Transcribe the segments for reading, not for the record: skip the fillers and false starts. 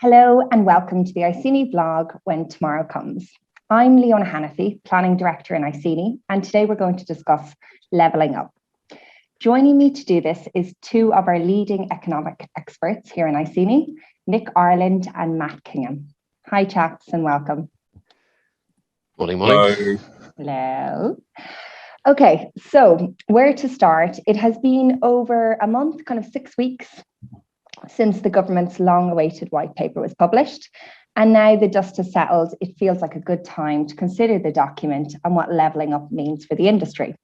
Hello and welcome to the Iceni vlog When Tomorrow Comes. I'm Leona Hannify, Planning Director in Iceni, and today we're going to discuss levelling up. Joining me to do this is two of our leading economic experts here in Iceni, Nick Ireland and Matt Kinghan. Hi chaps and welcome. Morning. Hello. Okay, so where to start? It has been over a month, kind of 6 weeks, since the government's long-awaited white paper was published. And now the dust has settled, it feels like a good time to consider the document and what levelling up means for the industry.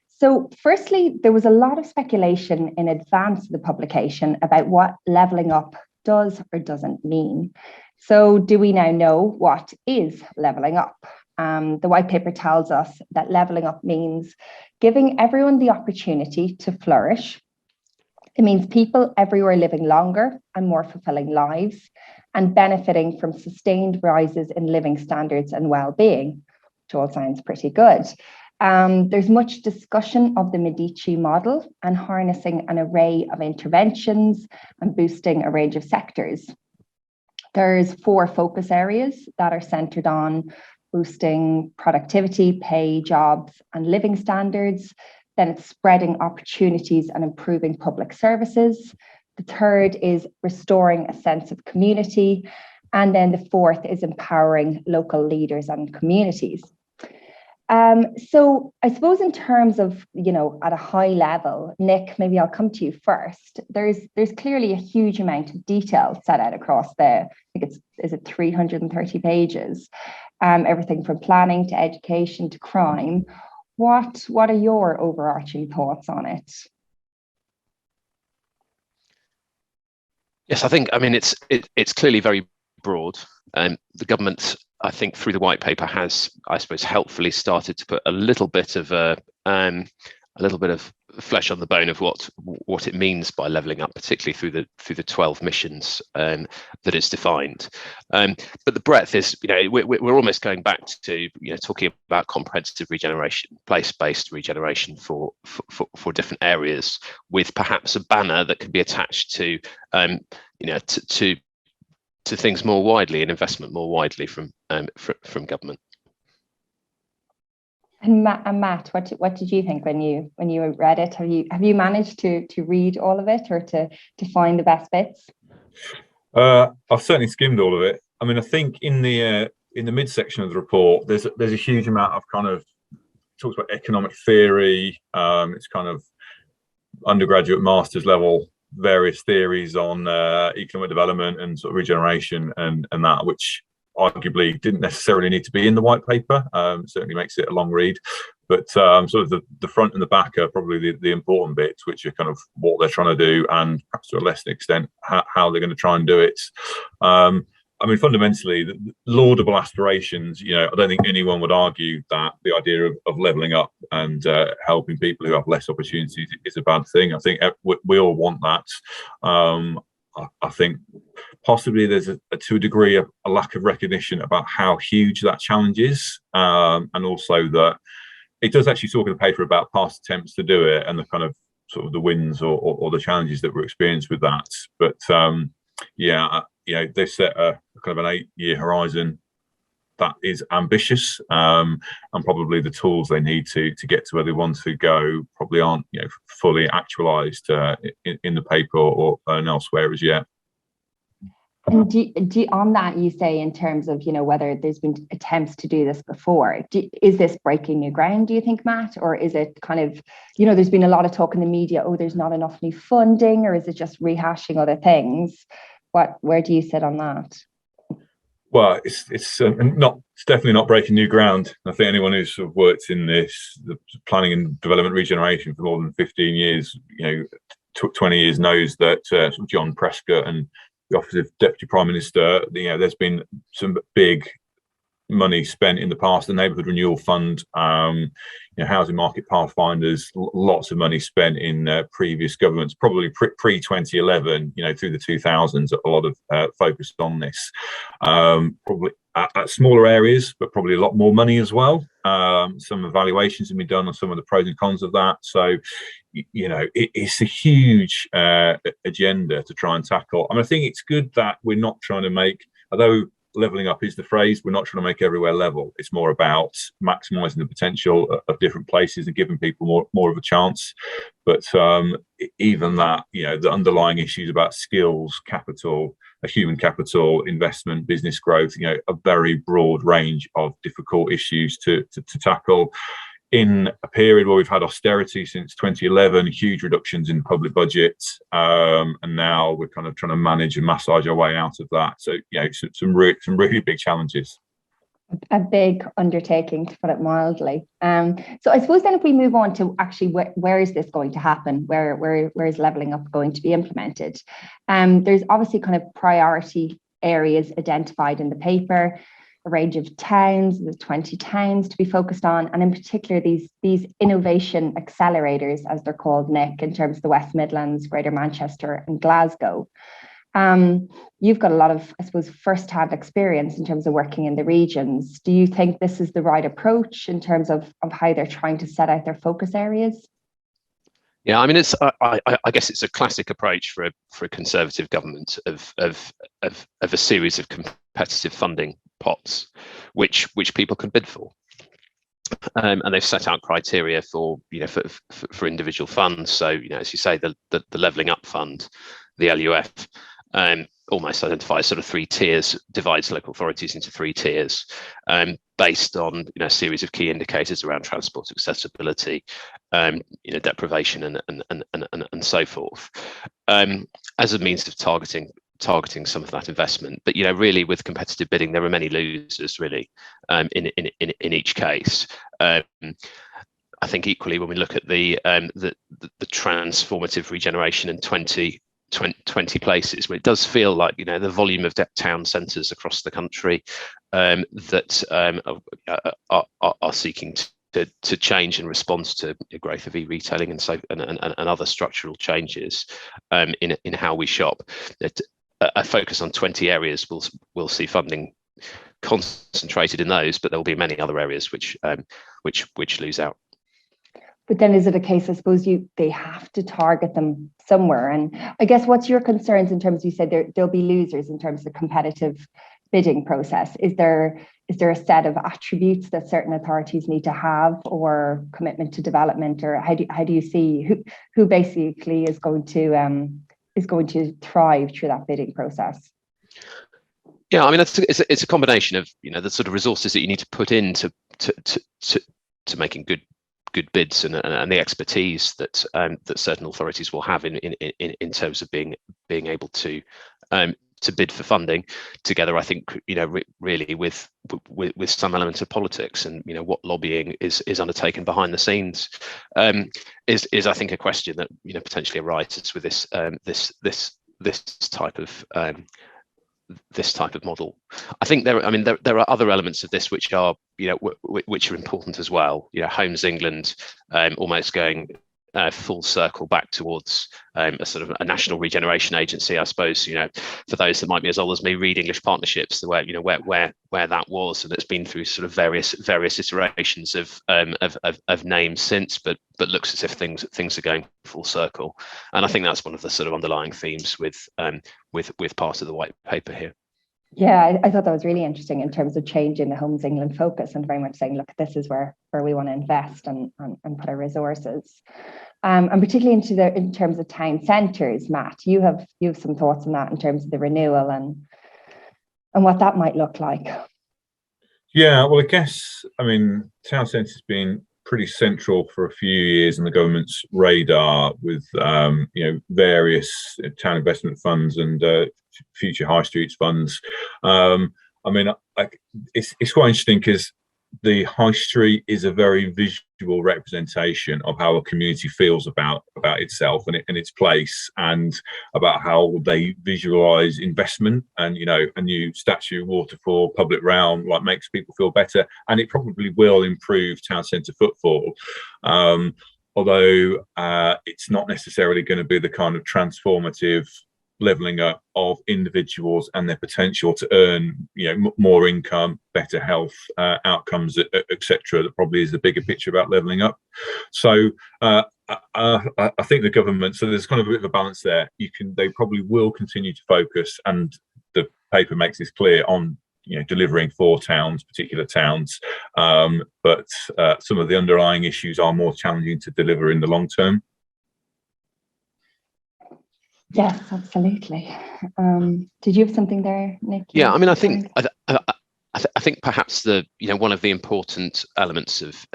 So firstly, there was a lot of speculation in advance of the publication about what levelling up does or doesn't mean. So do we now know what is levelling up? The white paper tells us that levelling up means giving everyone the opportunity to flourish. It means people everywhere living longer and more fulfilling lives and benefiting from sustained rises in living standards and well-being, which all sounds pretty good. There's much discussion of the Medici model and harnessing an array of interventions and boosting a range of sectors. There's 4 focus areas that are centered on boosting productivity, pay, jobs, and living standards. Then it's spreading opportunities and improving public services. The third is restoring a sense of community. And then the fourth is empowering local leaders and communities. So I suppose in terms of, at a high level, Nick, maybe I'll come to you first. There's clearly a huge amount of detail set out across I think is it 330 pages, everything from planning to education to crime. What are your overarching thoughts on it? Yes, it's clearly very broad. The government, I think, through the white paper has, I suppose, helpfully started to put a little bit of flesh on the bone of what it means by levelling up, particularly through the 12 missions that is defined. But the breadth is, we're almost going back to talking about comprehensive regeneration, place-based regeneration for different areas, with perhaps a banner that can be attached to to things more widely and investment more widely from government. And Matt, what did you think when you read it? Have you managed to read all of it or to find the best bits? I've certainly skimmed all of it. I mean, I think in the midsection of the report, there's a huge amount of kind of talks about economic theory. It's kind of undergraduate, master's level, various theories on economic development and sort of regeneration and that, which arguably didn't necessarily need to be in the white paper. Certainly makes it a long read, but sort of the front and the back are probably the important bits, which are kind of what they're trying to do and perhaps to a lesser extent how they're going to try and do it. I mean, fundamentally, the laudable aspirations, I don't think anyone would argue that the idea of levelling up and helping people who have less opportunities is a bad thing. I think we all want that. I think possibly there's to a degree a lack of recognition about how huge that challenge is, and also that it does actually talk in the paper about past attempts to do it and the kind of sort of the wins or the challenges that were experienced with that. But they've set a kind of an 8-year horizon that is ambitious, and probably the tools they need to get to where they want to go probably aren't fully actualized in the paper or elsewhere as yet. And on that, you say in terms of whether there's been attempts to do this before, is this breaking new ground, do you think, Matt, or is it kind of there's been a lot of talk in the media, there's not enough new funding, or is it just rehashing other things? Where do you sit on that? Well, it's definitely not breaking new ground. I think anyone who's sort of worked in the planning and development regeneration for more than 15 years, 20 years, knows that sort of John Prescott and the Office of Deputy Prime Minister, there's been some big money spent in the past. The Neighbourhood Renewal Fund, housing market pathfinders, lots of money spent in previous governments, probably pre-2011, through the 2000s, a lot of focus on this. Probably at smaller areas, but probably a lot more money as well. Some evaluations have been done on some of the pros and cons of that. So, it's a huge agenda to try and tackle. I think it's good that we're not trying to make, although leveling up is the phrase, we're not trying to make everywhere level. It's more about maximising the potential of different places and giving people more of a chance. But even that, the underlying issues about skills, capital, human capital, investment, business growth, a very broad range of difficult issues to tackle. In a period where we've had austerity since 2011, huge reductions in the public budget, and now we're kind of trying to manage and massage our way out of that. So, some really big challenges. A big undertaking, to put it mildly. So I suppose then if we move on to actually where is this going to happen? Where is levelling up going to be implemented? There's obviously kind of priority areas identified in the paper, a range of towns, the 20 towns to be focused on, and in particular these innovation accelerators, as they're called, Nick, in terms of the West Midlands, Greater Manchester and Glasgow. You've got a lot of, I suppose, first-hand experience in terms of working in the regions. Do you think this is the right approach in terms of how they're trying to set out their focus areas? Yeah, it's I guess it's a classic approach for a Conservative government of a series of competitive funding pots, which people can bid for, and they've set out criteria for individual funds. So as you say, the levelling up fund, the LUF, almost identifies sort of three tiers, divides local authorities into three tiers, based on a series of key indicators around transport accessibility, deprivation and so forth, as a means of targeting some of that investment. But really, with competitive bidding, there are many losers really, in each case. I think equally, when we look at the transformative regeneration in 20 places, where it does feel like the volume of town centres across the country that are seeking to change in response to the growth of e-retailing and other structural changes in how we shop. A focus on 20 areas will see funding concentrated in those, but there will be many other areas which lose out. But then is it a case, I suppose, they have to target them somewhere? And I guess what's your concerns in terms, you said there'll be losers in terms of the competitive bidding process. Is there a set of attributes that certain authorities need to have, or commitment to development, or how do you see who basically is going to thrive through that bidding process? Yeah, it's a combination of the sort of resources that you need to put into to making good bids and the expertise that certain authorities will have in terms of being able to bid for funding together. I think really with some element of politics and what lobbying is undertaken behind the scenes is I think a question that potentially arises with this type of model. I think there are other elements of this which are which are important as well. Homes England almost going full circle back towards a sort of a national regeneration agency. I suppose for those that might be as old as me, read English Partnerships, where that was, and it's been through sort of various iterations of names since, but looks as if things are going full circle. And I think that's one of the sort of underlying themes with part of the white paper here. Yeah, I thought that was really interesting in terms of changing the Homes England focus and very much saying, look, this is where we want to invest and put our resources. And particularly in terms of town centres, Matt, you have some thoughts on that in terms of the renewal and what that might look like. Yeah, well, I guess, town centres has been pretty central for a few years on the government's radar with various town investment funds and future high streets funds. It's quite interesting because the high street is a very visual representation of how a community feels about itself and its place, and about how they visualize investment. And a new statue, waterfall, public realm makes people feel better, and it probably will improve town centre footfall, although it's not necessarily going to be the kind of transformative levelling up of individuals and their potential to earn, more income, better health outcomes, etc. That probably is the bigger picture about levelling up. So I think the government, so there's kind of a bit of a balance there. They probably will continue to focus, and the paper makes this clear, on delivering for towns, particular towns, but some of the underlying issues are more challenging to deliver in the long term. Yes, absolutely. Did you have something there, Nick? Yeah, I mean, I think perhaps one of the important elements of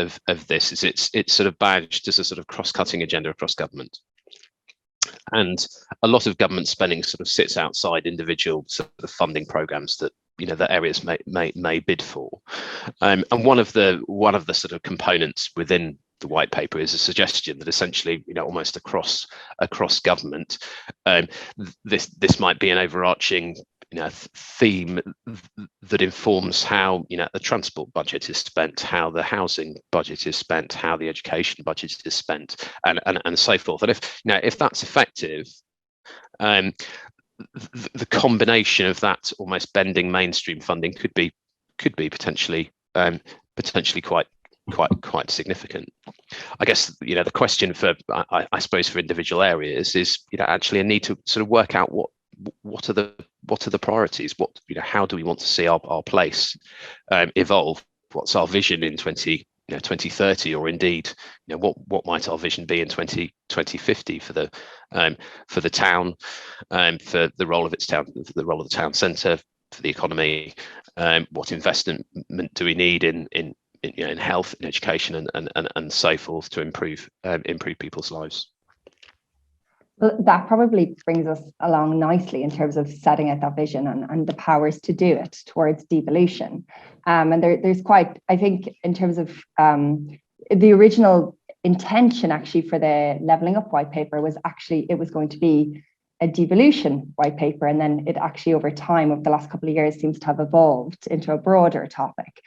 this is it's sort of badged as a sort of cross-cutting agenda across government, and a lot of government spending sort of sits outside individual sort of funding programs that that areas may bid for, and one of the sort of components within the white paper is a suggestion that essentially, almost across government, this might be an overarching theme that informs how the transport budget is spent, how the housing budget is spent, how the education budget is spent, and so forth. And if that's effective, the combination of that almost bending mainstream funding could be potentially quite significant. I guess the question for I suppose for individual areas is actually a need to sort of work out what are the priorities, how do we want to see our place evolve, what's our vision in 2030, or indeed what might our vision be in 2050 for the town, for the role of its town, for the role of the town centre, for the economy, what investment do we need in health, in education, and so forth to improve people's lives. Well, that probably brings us along nicely in terms of setting out that vision and the powers to do it towards devolution. And there's quite, I think, in terms of the original intention actually for the Levelling Up white paper was actually it was going to be a devolution white paper, and then it actually over time over the last couple of years seems to have evolved into a broader topic.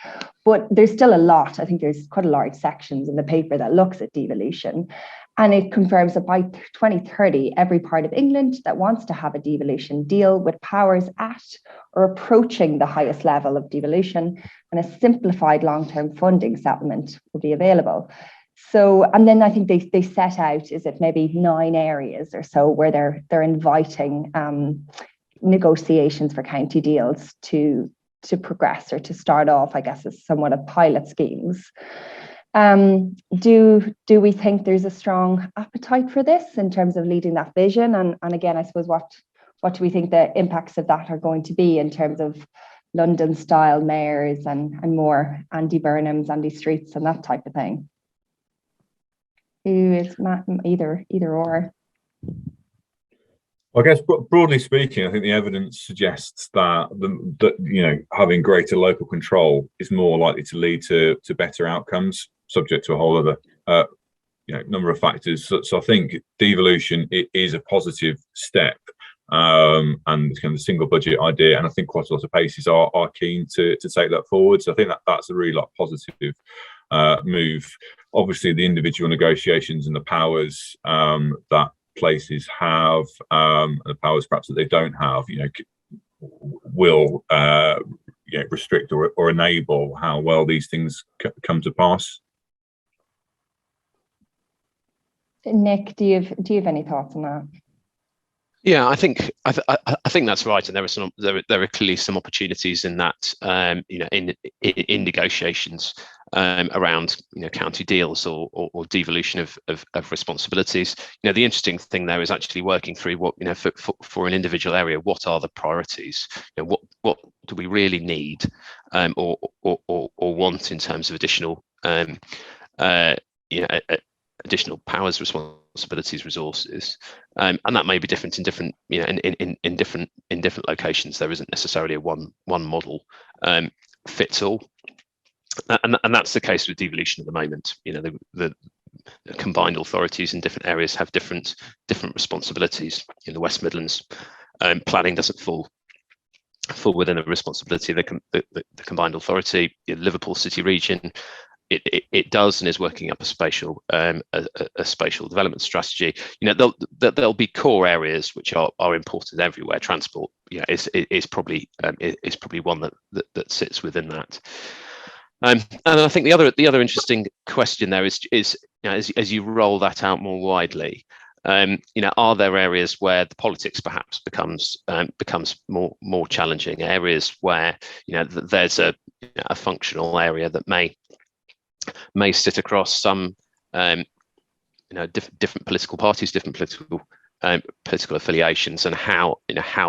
But there's still a lot. I think there's quite a large sections in the paper that looks at devolution, and it confirms that by 2030 every part of England that wants to have a devolution deal with powers at or approaching the highest level of devolution, and a simplified long-term funding settlement will be available. So, and then I think they set out, is it maybe 9 areas or so where they're inviting negotiations for county deals to progress or to start off, I guess, as somewhat of pilot schemes. Do we think there's a strong appetite for this in terms of leading that vision? And again, I suppose what do we think the impacts of that are going to be in terms of London style mayors and more Andy Burnhams, Andy Streets and that type of thing? Who is either or? I guess broadly speaking, I think the evidence suggests that having greater local control is more likely to lead to better outcomes, subject to a whole other number of factors. So I think devolution is a positive step, and it's kind of the single budget idea. And I think quite a lot of places are keen to take that forward. So I think that's a really positive move. Obviously, the individual negotiations and the powers that places have, and the powers perhaps that they don't have, will restrict or enable how well these things come to pass. Nick, do you have any thoughts on that? Yeah, I think that's right, and there are clearly some opportunities in that, in negotiations around county deals or devolution of responsibilities. The interesting thing there is actually working through what for an individual area, what are the priorities? What do we really need or want in terms of additional additional powers, responsibilities, resources, and that may be different in different in different locations. There isn't necessarily a one model fits all, and that's the case with devolution at the moment. The combined authorities in different areas have different responsibilities. In the West Midlands, planning doesn't fall within the responsibility of the combined authority. In Liverpool City region, it does and is working up a spatial development strategy. There'll be core areas which are important everywhere. Transport, is probably one that sits within that. And I think the other interesting question there is as you roll that out more widely, are there areas where the politics perhaps becomes more challenging? Areas where there's a functional area that may sit across some different political parties, different political affiliations, and how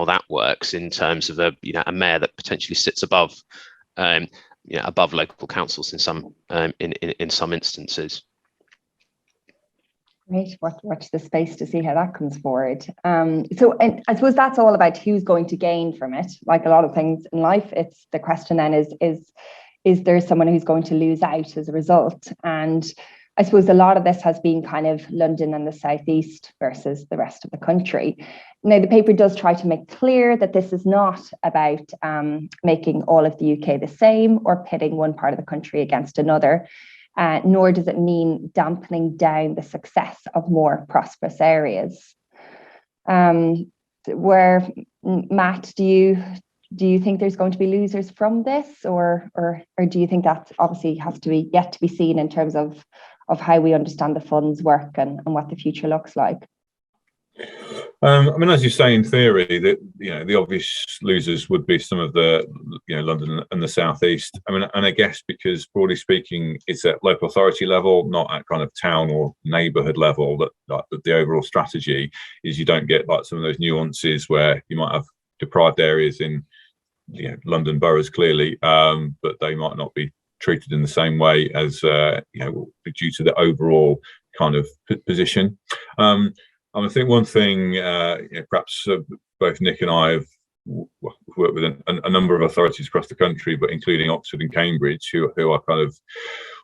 that works in terms of a mayor that potentially sits above above local councils in some instances. Great. Watch the space to see how that comes forward. So, and I suppose that's all about who's going to gain from it. Like a lot of things in life, it's the question then is there someone who's going to lose out as a result? And I suppose a lot of this has been kind of London and the southeast versus the rest of the country. Now, the paper does try to make clear that this is not about making all of the UK the same or pitting one part of the country against another. Nor does it mean dampening down the success of more prosperous areas. Where, Matt, do you think there's going to be losers from this, or do you think that obviously has to be yet to be seen in terms of how we understand the funds work and what the future looks like? I mean, as you say, in theory, that the obvious losers would be some of the London and the southeast. I mean, and I guess because broadly speaking, it's at local authority level, not at kind of town or neighbourhood level. That the overall strategy is you don't get like some of those nuances where you might have deprived areas in London boroughs clearly, but they might not be treated in the same way as due to the overall kind of position. I think one thing, perhaps both Nick and I have worked with a number of authorities across the country, but including Oxford and Cambridge, who are kind of,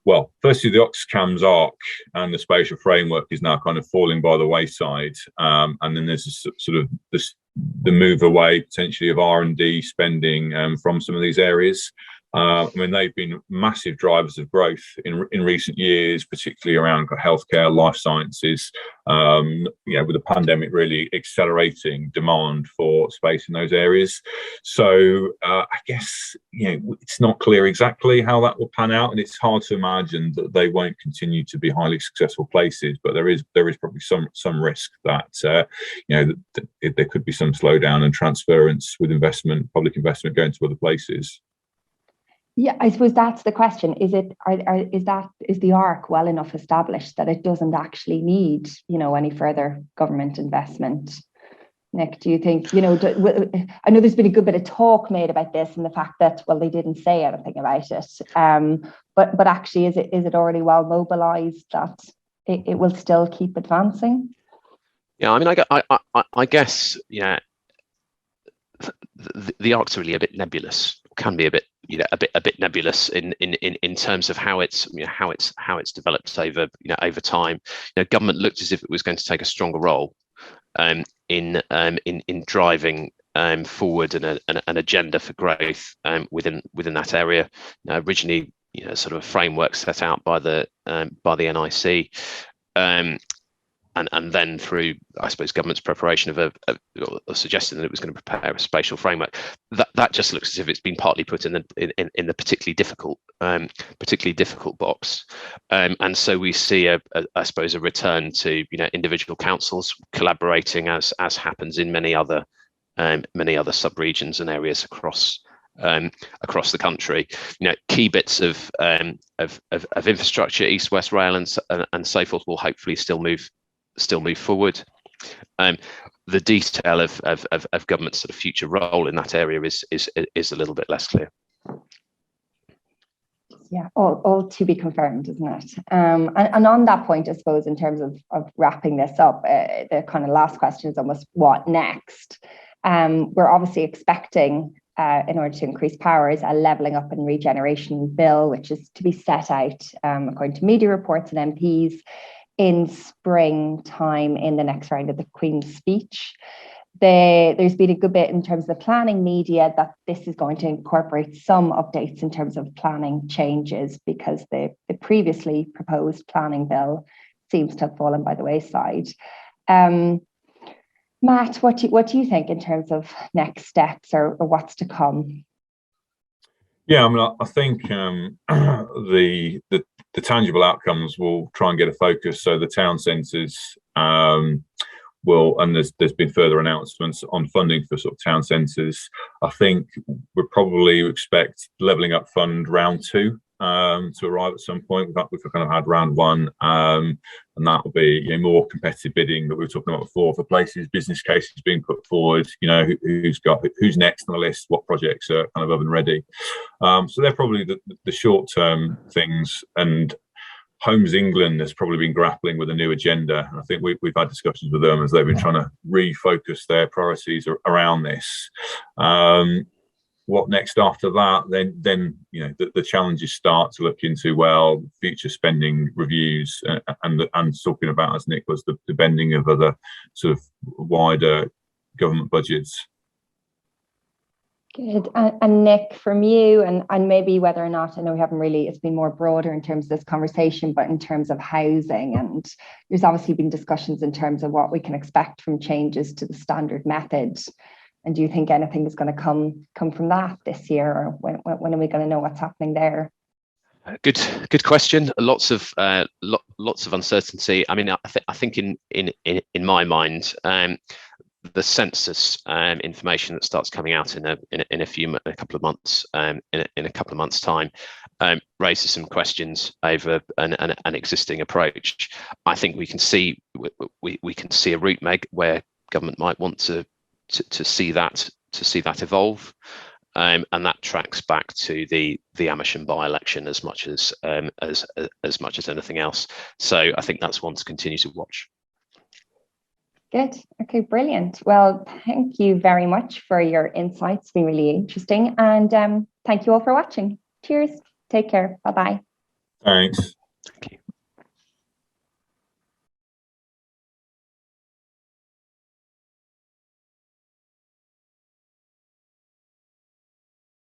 well, firstly, the Oxcams arc and the spatial framework is now kind of falling by the wayside, and then there's sort of the move away potentially of R&D spending from some of these areas. I mean, they've been massive drivers of growth in recent years, particularly around healthcare, life sciences, with the pandemic really accelerating demand for space in those areas. So I guess, it's not clear exactly how that will pan out, and it's hard to imagine that they won't continue to be highly successful places, but there is probably some risk that, there could be some slowdown and transference with public investment going to other places. Yeah, I suppose that's the question. Is the arc well enough established that it doesn't actually need, any further government investment? Nick, do you think, I know there's been a good bit of talk made about this and the fact that, well, they didn't say anything about it. But actually, is it already well mobilized that it will still keep advancing? Yeah, I mean, I guess, the arc's really a bit nebulous. Can be a bit nebulous in terms of how it's developed over time. Government looked as if it was going to take a stronger role in driving forward an agenda for growth within that area. Originally, sort of a framework set out by the NIC. And then through, I suppose, government's preparation of or suggesting that it was going to prepare a spatial framework, that just looks as if it's been partly put in the particularly difficult box, and so we see I suppose a return to individual councils collaborating as happens in many other sub-regions and areas across the country. Key bits of infrastructure, east west rail and so forth, will hopefully still move forward. The detail of government's sort of future role in that area is a little bit less clear. Yeah, all to be confirmed, isn't it? And on that point, I suppose, in terms of wrapping this up, the kind of last question is almost what next? We're obviously expecting, in order to increase powers, a levelling up and regeneration bill, which is to be set out, according to media reports and MPs, in springtime in the next round of the Queen's speech. there's been a good bit in terms of the planning media that this is going to incorporate some updates in terms of planning changes, because the previously proposed planning bill seems to have fallen by the wayside. Matt, what do you think in terms of next steps or what's to come? Yeah, I mean, I think the tangible outcomes will try and get a focus. So the town centres will, and there's been further announcements on funding for sort of town centres. I think we'll probably expect levelling up fund round 2 to arrive at some point. We've kind of had round 1, and that will be more competitive bidding that we were talking about before for places, business cases being put forward. Who's next on the list, what projects are kind of oven ready. So they're probably the short term things. And Homes England has probably been grappling with a new agenda. And I think we've had discussions with them as they've been trying to refocus their priorities around this. What next after that? Then the challenges start to look into, well, future spending reviews and talking about, as Nick was, the bending of other sort of wider government budgets. Good. And Nick, from you, and maybe whether or not, I know we haven't really, it's been more broader in terms of this conversation, but in terms of housing, and there's obviously been discussions in terms of what we can expect from changes to the standard method. And do you think anything is going to come from that this year, or when are we going to know what's happening there? Good question. Lots of uncertainty. I mean, I think in my mind, the census information that starts coming out in a couple of months, in a couple of months' time, raises some questions over an existing approach. I think we can see a route, Meg, where government might want to see that evolve, and that tracks back to the Amersham by-election as much as anything else. So I think that's one to continue to watch. Good. Okay, brilliant. Well, thank you very much for your insights. It's been really interesting, and thank you all for watching. Cheers. Take care. Bye-bye. Thanks. Thank you.